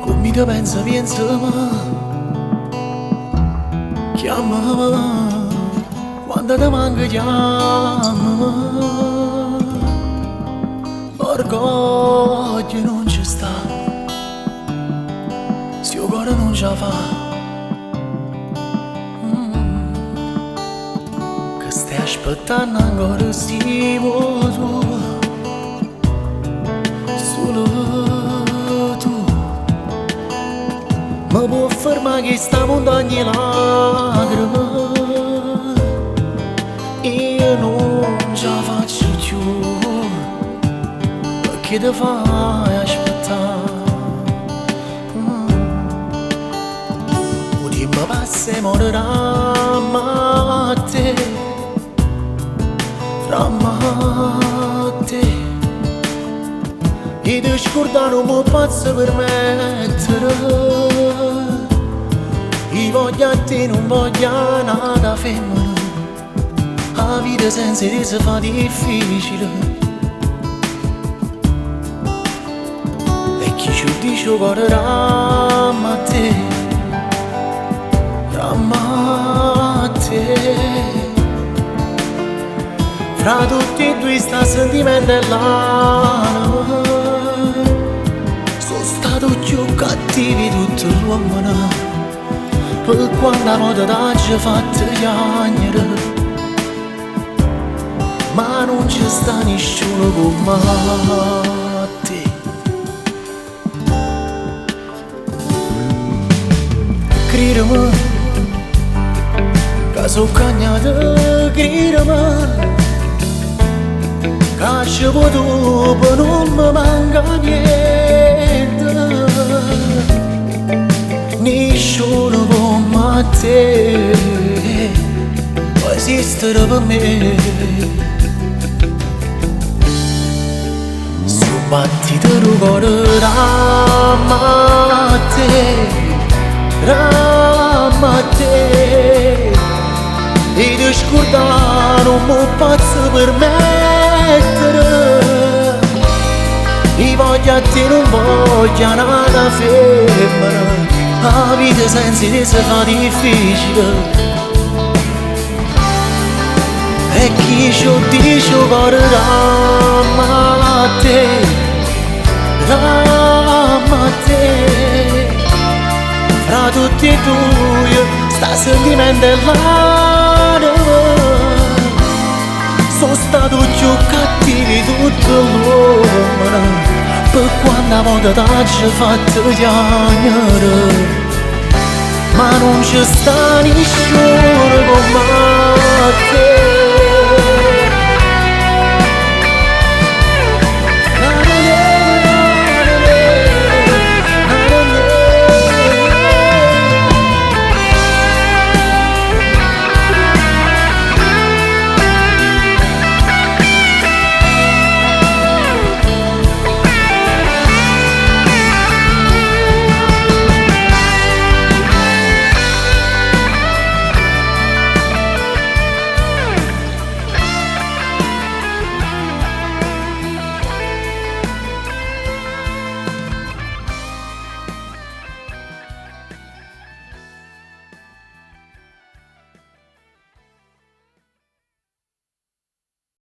come ti pensa, pensami. Chiamami, quando ti manca chiamami. Orgoglio non ci sta, se il cuore non ce la fa. Che stai aspettando ancora stiamo tu, solo tu. Ma può fermare che sta montagna lacrime, io non ce la faccio più. Che ti fai aspettare? O tempo passa e morirà, ma te, fra te. E ti scordare non mi posso permettere. Io voglio a te, non voglio nada femmina. La vita senza te si fa difficile. Chi ci dice cuore ramma a te, ramma a te. Fra tutti e due sta sentimento e l'anima. Sono stato più cattivi tutto l'uomo, per quando modo t'ha fatto piangere. Ma non ci sta nessuno come te. Credimi, che sono cagnata, credimi, che ci dopo non mi manca niente. Nessuno come te può esistere per me. Su battito il cuore ramma a te, ramma a te. E ti scordare non mi posso permettere. Io voglio a te, non voglio nada femmina. La vita senza te si fa difficile. E chi ci dice cuore ramma a te, ramma a te. Fra tutti e due sta sentimento e l'anima. Sono stato più cattivi tutto l'uomo, per quando volta t'ha fatto piangere. Ma non ci sta nessuno come te.